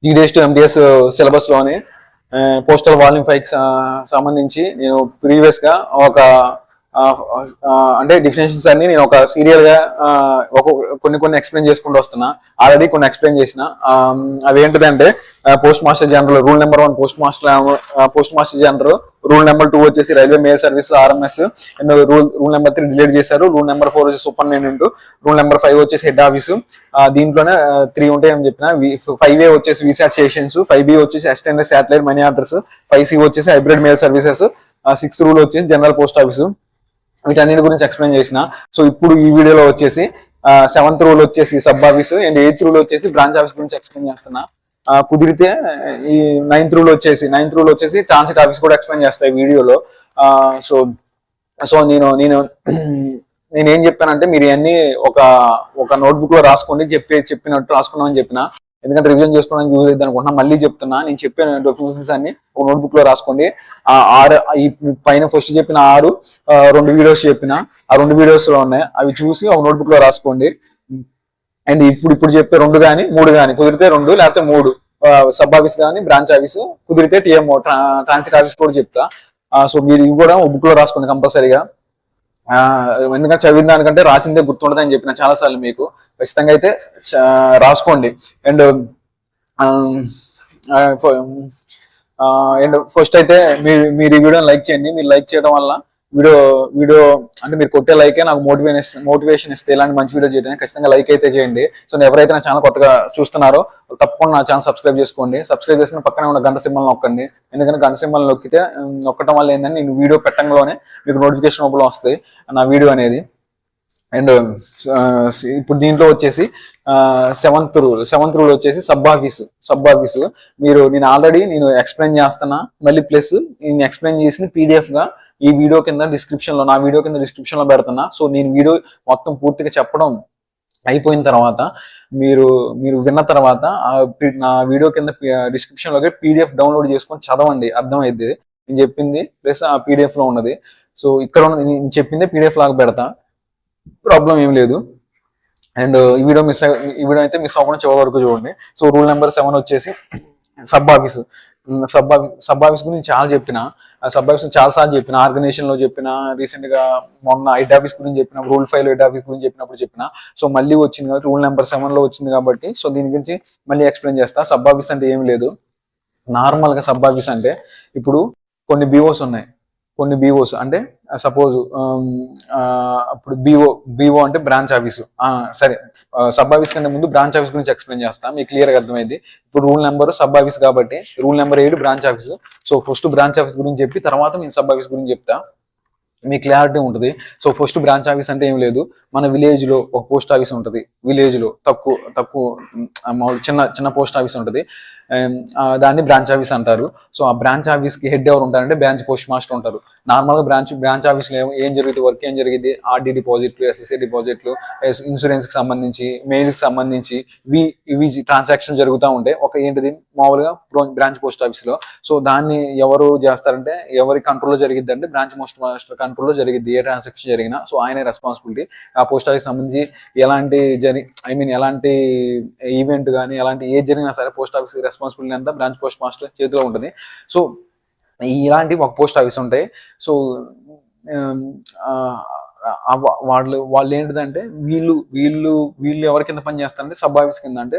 GDS to MDS సిలబస్లోని postal volume 5 సంబంధించి నేను ప్రీవియస్గా ఒక అంటే డిఫినేషన్స్ అన్ని నేను ఒక సీరియల్ గా కొన్ని ఎక్స్ప్లెయిన్ చేసుకుంటూ వస్తున్నా. ఆల్రెడీ కొన్ని ఎక్స్ప్లెయిన్ చేసిన. అవి ఏంటిదంటే post master general rule number 1 post master general, rule number 2 వచ్చేసి railway mail service RMS, and rule number 3 delete చేశారు. రూల్ నెంబర్ 4 వచ్చేసి సూపరింటెండెంట్, రూల్ నెంబర్ 5 వచ్చేసి హెడ్ ఆఫీసు. దీంట్లోనే 3 ఉంటాయని చెప్పిన. 5A వచ్చేసి వీసా స్టేషన్స్, 5B వచ్చేసి extended satellite money orders, 5C వచ్చేసి hybrid mail services, 6th rule వచ్చేసి జనరల్ పోస్ట్ ఆఫీసు. వీటన్నిటి గురించి ఎక్స్ప్లెయిన్ చేసిన. సో ఇప్పుడు ఈ వీడియోలో వచ్చేసి 7th రూల్ వచ్చేసి sub office and 8th rule వచ్చేసి బ్రాంచ్ ఆఫీస్ గురించి ఎక్స్ప్లెయిన్ చేస్తున్నా. కుదిరితే ఈ 9th రూల్ వచ్చేసి ట్రాన్సిట్ ఆఫీస్ కూడా ఎక్స్ప్లెయిన్ చేస్తా ఈ వీడియోలో. సో సో నేనేం చెప్పానంటే మీరు ఇవన్నీ ఒక నోట్బుక్ లో రాసుకోండి, చెప్పినట్టు రాసుకున్నామని చెప్పిన. ఎందుకంటే రివిజన్ చేసుకోవడానికి యూజ్ అవుతుంది అనుకుంటున్నా. మళ్ళీ చెప్తున్నా, నేను చెప్పిన డొక్యుమెంట్స్ అన్ని ఒక నోట్బుక్ లో రాసుకోండి. ఈ పైన ఫస్ట్ చెప్పిన 2 వీడియోస్ చెప్పిన, ఆ 2 వీడియోస్ లో ఉన్నాయి, అవి చూసి ఒక నోట్బుక్ లో రాసుకోండి. అండ్ ఇప్పుడు చెప్పే 2 కానీ 3 కానీ, కుదిరితే 2 లేకపోతే 3 సబ్ ఆఫీస్ కానీ బ్రాంచ్ ఆఫీస్, కుదిరితే TMO ట్రాన్సిట్ ఆఫీస్ కూడా చెప్తా. సో మీరు ఇవి కూడా బుక్ లో రాసుకోండి కంపల్సరీగా. ఎందుకంటే చదివిన దానికంటే రాసిందే గుర్తుండదు అని చెప్పిన చాలాసార్లు మీకు. ఖచ్చితంగా అయితే రాసుకోండి. అండ్ ఫస్ట్ అయితే మీరు ఈ వీడియోని లైక్ చేయండి. మీరు లైక్ చేయడం వల్ల వీడియో అంటే మీరు కొట్టే లైకే నాకు మోటివేషన్ ఇస్తే ఇలాంటి మంచి వీడియో చేయడానికి. ఖచ్చితంగా లైక్ అయితే చేయండి. సో ఎవరైతే నా ఛానల్ కొత్తగా చూస్తున్నారో తప్పకుండా నా ఛానల్ సబ్స్క్రైబ్ చేసుకోండి. సబ్స్క్రైబ్ చేసుకుని పక్కనే ఉన్న గంట సింబల్ నొక్కండి. ఎందుకంటే గంట సింబల్ నొక్కడం వల్ల ఏంటంటే నేను వీడియో పెట్టడంలోనే మీకు నోటిఫికేషన్ ఓపెన్ వస్తాయి నా వీడియో అనేది. అండ్ ఇప్పుడు దీంట్లో వచ్చేసి 7th రూల్ వచ్చేసి సబ్ ఆఫీసు. నేను ఆల్రెడీ ఎక్స్ప్లెయిన్ చేస్తున్నా. మళ్ళీ ప్లస్ నేను ఎక్స్ప్లెయిన్ చేసింది PDF గా ఈ వీడియో కింద నా వీడియో కింద డిస్క్రిప్షన్ లో పెడుతున్నా. సో నేను వీడియో మొత్తం పూర్తిగా చెప్పడం అయిపోయిన తర్వాత మీరు విన్న తర్వాత నా వీడియో కింద డిస్క్రిప్షన్ లోకి PDF డౌన్లోడ్ చేసుకొని చదవండి, అర్థమైంది నేను చెప్పింది ప్లస్ ఆ PDF లో ఉన్నది. సో ఇక్కడ నేను చెప్పిందే PDF లాగా పెడతా, ప్రాబ్లం ఏం లేదు. అండ్ ఈ వీడియో అయితే మిస్ అవ్వకుండా చివరి వరకు చూడండి. సో రూల్ నెంబర్ 7 వచ్చేసి సబ్ ఆఫీస్ గురించి చాలా చెప్పిన. సబ్ ఆఫీస్ చాలా సార్లు చెప్పిన, ఆర్గనైజేషన్ లో చెప్పిన, రీసెంట్ గా మొన్న హెడ్ ఆఫీస్ గురించి చెప్పిన, రూల్ 5 హెడ్ ఆఫీస్ గురించి చెప్పిన. సో మళ్ళీ వచ్చింది కాబట్టి రూల్ నెంబర్ 7 లో వచ్చింది కాబట్టి సో దీని గురించి మళ్ళీ ఎక్స్ప్లెయిన్ చేస్తా. సబ్ ఆఫీస్ అంటే ఏం లేదు. నార్మల్ గా సబ్ ఆఫీస్ అంటే ఇప్పుడు కొన్ని BOs ఉన్నాయి. కొన్ని BOs అంటే సపోజ్ ఇప్పుడు BO అంటే బ్రాంచ్ ఆఫీసు. సరే, సబ్ ఆఫీస్ కంటే ముందు బ్రాంచ్ ఆఫీస్ గురించి ఎక్స్ప్లెయిన్ చేస్తా, మీకు క్లియర్గా అర్థమైంది. ఇప్పుడు రూల్ నెంబర్ సబ్ ఆఫీస్ కాబట్టి rule number 7 branch office. So first branch office గురించి చెప్పి తర్వాత నేను సబ్ ఆఫీస్ గురించి చెప్తా, మీకు క్లారిటీ ఉంటుంది. సో ఫస్ట్ బ్రాంచ్ ఆఫీస్ అంటే ఏం లేదు, మన విలేజ్ లో ఒక పోస్ట్ ఆఫీస్ ఉంటుంది. విలేజ్ లో తక్కువ చిన్న పోస్ట్ ఆఫీస్ ఉంటుంది, దాన్ని బ్రాంచ్ ఆఫీస్ అంటారు. సో ఆ బ్రాంచ్ ఆఫీస్ కి హెడ్ ఎవరు ఉంటారంటే బ్రాంచ్ పోస్ట్ మాస్టర్ ఉంటారు. నార్మల్ గా బ్రాంచ్ ఆఫీస్ లో ఏం జరుగుతుంది, వర్క్ ఏం జరిగింది, RD డిపాజిట్లు, SSA డిపాజిట్లు, ఇన్సూరెన్స్ కి సంబంధించి, మెయిల్స్ కి సంబంధించి ఇవి ట్రాన్సాక్షన్ జరుగుతూ ఉంటాయి. ఏంటిది మామూలుగా బ్రాంచ్ పోస్ట్ ఆఫీస్ లో. సో దాన్ని ఎవరు చేస్తారంటే ఎవరి కంట్రోల్లో జరిగిద్ది అంటే బ్రాంచ్ పోస్ట్ మాస్టర్ కంట్రోల్లో జరిగిద్ది. ఏ ట్రాన్సాక్షన్ జరిగినా సో ఆయనే రెస్పాన్సిబిలిటీ. ఆ పోస్ట్ ఆఫీస్ సంబంధించి ఎలాంటి ఎలాంటి ఈవెంట్ కానీ ఎలాంటి ఏది జరిగినా సరే పోస్ట్ ఆఫీస్ రెస్పాన్సిబిలిటీ అంతా బ్రాంచ్ పోస్ట్ మాస్టర్ చేతిలో ఉంటుంది. సో ఇలాంటి ఒక పోస్ట్ ఆఫీస్ ఉంటాయి. సో వాళ్ళు ఏంటిదంటే వీళ్ళు ఎవరి కింద పని చేస్తారంటే సబ్ ఆఫీస్ కింద, అంటే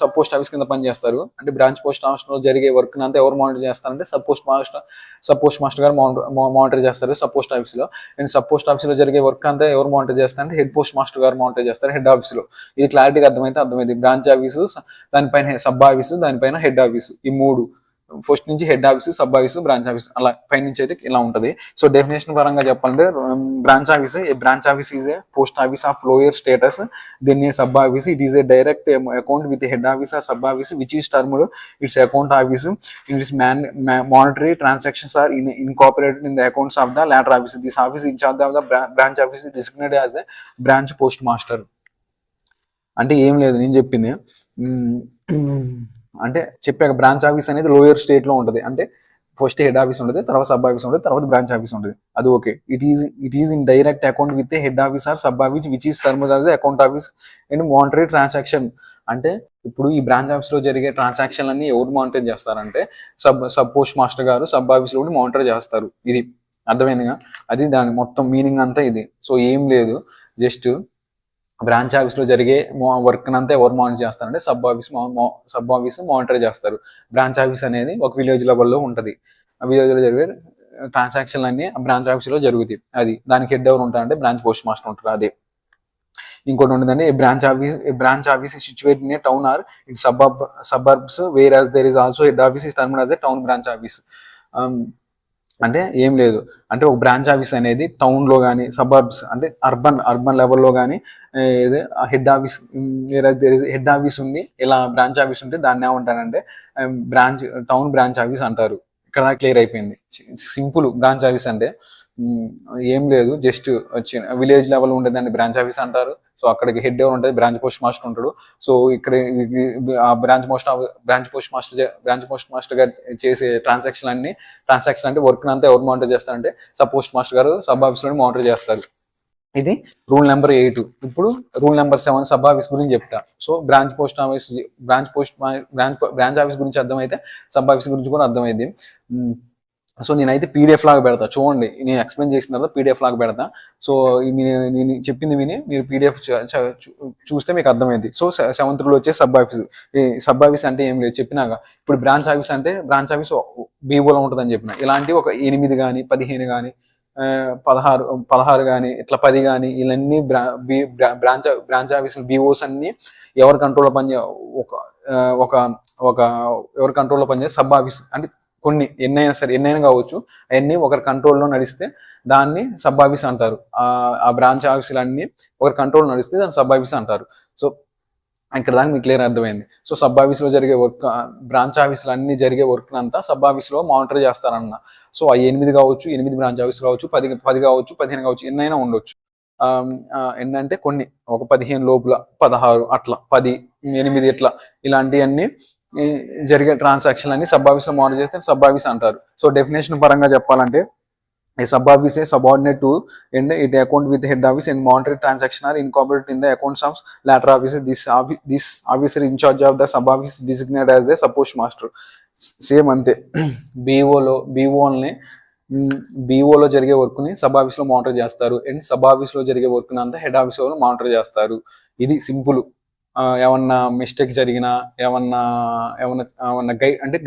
సబ్ పోస్ట్ ఆఫీస్ కింద పని చేస్తారు. అంటే బ్రాంచ్ పోస్ట్ ఆఫీస్ లో జరిగే వర్క్ అంతా ఎవరు మానిటర్ చేస్తారంటే సబ్ పోస్ట్ మాస్టర్ గారు మానిటర్ చేస్తారు సబ్ పోస్ట్ ఆఫీస్ లో. అండ్ సబ్ పోస్ట్ ఆఫీస్ లో జరిగే వర్క్ అంతా ఎవరు మానిటర్ చేస్తారంటే హెడ్ పోస్ట్ మాస్టర్ గారు మానిటర్ చేస్తారు హెడ్ ఆఫీస్ లో. ఇది క్లారిటీగా అర్థమైంది. బ్రాంచ్ ఆఫీసు, దానిపైన సబ్ ఆఫీసు, దానిపైన హెడ్ ఆఫీసు, ఈ 3 ఫస్ట్ నుంచి head office, sub office, branch office, అలా పై నుంచి అయితే ఇలా ఉంటది. సో డెఫినేషన్ పరంగా చెప్పాలంటే branch office, a branch office is a post office of lower status then a sub office. It is a direct account with head office or sub office which is termed its account office. It is monetary transactions are incorporated in the accounts of the latter office. This office in charge of the branch office is designated as a branch postmaster. అంటే ఏం లేదు, నేను చెప్పింది అంటే చెప్పాక branch office అనేది lower state లో ఉంటుంది. అంటే ఫస్ట్ హెడ్ ఆఫీస్ ఉంటుంది, తర్వాత సబ్ ఆఫీస్ ఉంటుంది, తర్వాత బ్రాంచ్ ఆఫీస్ ఉంటుంది. అది okay. It is in direct account with head office or sub office which is termed as account office and monetary transaction. అంటే ఇప్పుడు ఈ బ్రాంచ్ ఆఫీస్ లో జరిగే ట్రాన్సాక్షన్ అన్ని ఎవరు మానిటర్ చేస్తారంటే సబ్ పోస్ట్ మాస్టర్ గారు సబ్ ఆఫీస్ లో మానిటర్ చేస్తారు. ఇది అర్థమైందిగా, అది దాని మొత్తం మీనింగ్ అంతా ఇది. సో ఏం లేదు, జస్ట్ బ్రాంచ్ ఆఫీస్ లో జరిగే వర్క్ అంతా ఎవరు మానిటర్ చేస్తారంటే సబ్ ఆఫీస్ మానిటర్ చేస్తారు. బ్రాంచ్ ఆఫీస్ అనేది ఒక విలేజ్ లెవెల్లో ఉంటుంది. ఆ విలేజ్ లో జరిగే ట్రాన్సాక్షన్ అన్ని బ్రాంచ్ ఆఫీస్ లో జరుగుతాయి. అది దానికి హెడ్ ఎవరు ఉంటారంటే బ్రాంచ్ పోస్ట్ మాస్టర్ ఉంటారు. అదే ఇంకోటి ఉంటుందండి, branch office situate in a town or in suburbs where as there is also head office is termed as a town branch office. అంటే ఏం లేదు, అంటే ఒక బ్రాంచ్ ఆఫీస్ అనేది టౌన్ లో కానీ సబర్బ్స్ అంటే అర్బన్ లెవెల్లో కానీ హెడ్ ఆఫీస్ హెడ్ ఆఫీస్ ఉంది, ఇలా బ్రాంచ్ ఆఫీస్ ఉంటే దాన్ని ఏమంటారంటే టౌన్ బ్రాంచ్ ఆఫీస్ అంటారు. ఇక్కడ క్లియర్ అయిపోయింది. సింపుల్, బ్రాంచ్ ఆఫీస్ అంటే ఏం లేదు, జస్ట్ వచ్చిన విలేజ్ లెవెల్ ఉండేదాన్ని బ్రాంచ్ ఆఫీస్ అంటారు. సో అక్కడికి హెడ్ ఎవరు ఉంటుంది, బ్రాంచ్ పోస్ట్ మాస్టర్ ఉంటాడు. సో ఇక్కడ బ్రాంచ్ పోస్ట్ మాస్టర్ గారు చేసే ట్రాన్సాక్షన్ అంటే వర్క్ అంతా ఎవరు మానిటర్ చేస్తారంటే సబ్ పోస్ట్ మాస్టర్ గారు సబ్ ఆఫీస్ లో మానిటర్ చేస్తారు. ఇది రూల్ నెంబర్ 8. ఇప్పుడు రూల్ నెంబర్ 7 సబ్ ఆఫీస్ గురించి చెప్తా. సో బ్రాంచ్ ఆఫీస్ గురించి అర్థమైతే సబ్ ఆఫీస్ గురించి కూడా అర్థమైంది. సో నేనైతే పీడిఎఫ్ లాగా పెడతా, చూడండి, నేను ఎక్స్ప్లెయిన్ చేసిన తర్వాత పీడిఎఫ్ లాగా పెడతా. సో నేను చెప్పింది విని మీరు పీడిఎఫ్ చూస్తే మీకు అర్థమైంది. సో 7th రూల్ వచ్చే సబ్ ఆఫీస్. ఈ సబ్ ఆఫీస్ అంటే ఏం లేదు చెప్పినాక. ఇప్పుడు బ్రాంచ్ ఆఫీస్ అంటే బ్రాంచ్ ఆఫీస్ బీఓలో ఉంటుందని చెప్పిన. ఇలాంటి ఒక 8 కానీ 15 కానీ 16 కానీ ఇట్లా 10 కానీ ఇవన్నీ బ్రాంచ్ ఆఫీసులు బీఓస్ అన్ని ఎవరి కంట్రోల్లో ఎవరి కంట్రోల్లో పనిచేసే సబ్ ఆఫీస్ అంటే కొన్ని ఎన్నైనా కావచ్చు, అవన్నీ ఒకరి కంట్రోల్లో నడిస్తే దాన్ని సబ్ ఆఫీస్ అంటారు. ఆ బ్రాంచ్ ఆఫీసులు అన్ని ఒకరి కంట్రోల్ నడిస్తే దాన్ని సబ్ ఆఫీస్ అంటారు. సో ఇక్కడ దాకా మీకు క్లియర్ అర్థమైంది. సో సబ్ ఆఫీస్ లో జరిగే వర్క్, బ్రాంచ్ ఆఫీసులు అన్ని జరిగే వర్క్ అంతా సబ్ ఆఫీస్ లో మానిటర్ చేస్తారన్న. సో ఆ 8 కావచ్చు, 8 బ్రాంచ్ ఆఫీస్ కావచ్చు, 10 కావచ్చు, 15 కావచ్చు, ఎన్నైనా ఉండొచ్చు. ఏంటంటే కొన్ని ఒక 15 లోపల 16 అట్లా 10, 8 ఇట్లా ఇలాంటివన్నీ జరిగే ట్రాన్సాక్షన్ అన్ని సబ్ ఆఫీస్ లో మానిటర్ చేస్తే సబ్ ఆఫీస్ అంటారు. సో డెఫినేషన్ పరంగా చెప్పాలంటే a sub office is subordinate to and it account with the head office and monetary transaction are incorporated in the accounts of latter office. This officer in charge of the sub office designated as the sub post master. Same అంతే, బీఓలో జరిగే work ని sub office లో monitor చేస్తారు and sub office లో జరిగే work ని అంతా head office లో మానిటర్ చేస్తారు. ఇది సింపుల్. ఏమన్నా మిస్టేక్ జరిగినా ఏమన్నా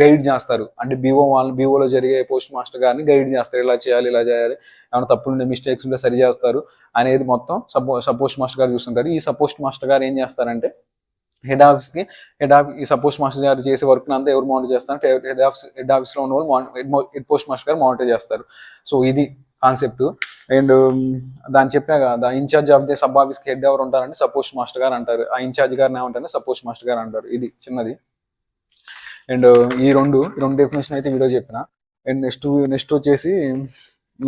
గైడ్ చేస్తారు. అంటే బీఓలో జరిగే పోస్ట్ మాస్టర్ గారిని గైడ్ చేస్తారు, ఇలా చేయాలి ఏమైనా తప్పులు ఉండే మిస్టేక్స్ ఉంటే సరి చేస్తారు అనేది మొత్తం సబ్ పోస్ట్ మాస్టర్ గారు చూస్తుంటారు. ఈ సబ్ పోస్ట్ మాస్టర్ గారు ఏం చేస్తారంటే ఈ సబ్ పోస్ట్ మాస్టర్ గారు చేసే వర్క్ అంతా ఎవరు మానిటర్ చేస్తారంటే హెడ్ ఆఫీస్ లో ఉన్న వాళ్ళు హెడ్ పోస్ట్ మాస్టర్ గారు మానిటర్ చేస్తారు. సో ఇది కాన్సెప్ట్. అండ్ దాన్ని చెప్పినా కదా, incharge of the sub office కి హెడ్ ఎవరు ఉంటారంటే సబ్ పోస్ట్ మాస్టర్ గారు అంటారు. ఆ ఇన్ఛార్జ్ గారిని ఏమంటారంటే సబ్ పోస్ట్ మాస్టర్ గారు అంటారు. ఇది చిన్నది. అండ్ ఈ రెండు డెఫినేషన్ అయితే వీడియో చెప్పిన. అండ్ నెక్స్ట్ వచ్చేసి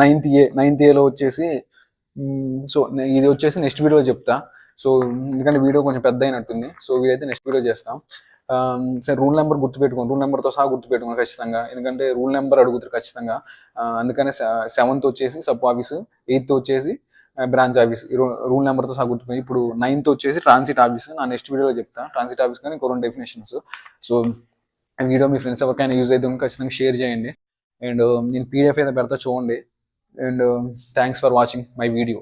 9th ఏలో వచ్చేసి, సో ఇది వచ్చేసి నెక్స్ట్ వీడియో చెప్తా. సో ఎందుకంటే వీడియో కొంచెం పెద్ద అయినట్టుంది. సో వీడైతే నెక్స్ట్ వీడియో చేస్తాం. సరే, రూల్ నెంబర్ గుర్తుపెట్టుకోండి, రూల్ నెంబర్తో సహా గుర్తుపెట్టుకోండి ఖచ్చితంగా, ఎందుకంటే రూల్ నెంబర్ అడుగుతారు ఖచ్చితంగా. అందుకనే 7th వచ్చేసి సబ్ ఆఫీస్, 8th వచ్చేసి బ్రాంచ్ ఆఫీస్, రూల్ నెంబర్తో సహా గుర్తుపెట్టుకోండి. ఇప్పుడు 9th వచ్చేసి ట్రాన్సిట్ ఆఫీస్. నా నెక్స్ట్ వీడియోలో చెప్తా ట్రాన్సిట్ ఆఫీస్ కానీ ఇంకో 2 డెఫినేషన్స్. సో వీడియో మీ ఫ్రెండ్స్ ఎవరికైనా యూజ్ అయితే ఖచ్చితంగా షేర్ చేయండి. అండ్ నేను పీడిఎఫ్ అయితే పెడతా, చూడండి. And thanks for watching my video.